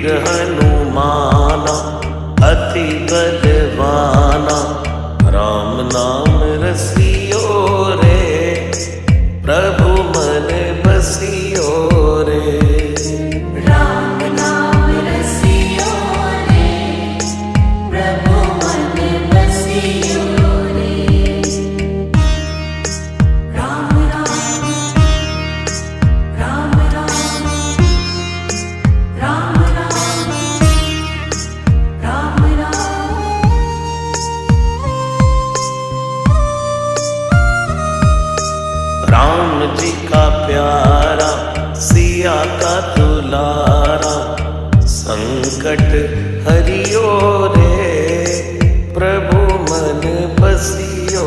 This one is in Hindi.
हनुमाना अति बलवाना, राम नाम रसियो रे, प्रभु मन बसियो रे। राम नाम रसियो रे, प्रभु मन बसियो रे। राम राम राम राम राम राम राम राम जी का प्यारा, सिया का दुलारा, संकट हरियो रे, प्रभु मन बसियो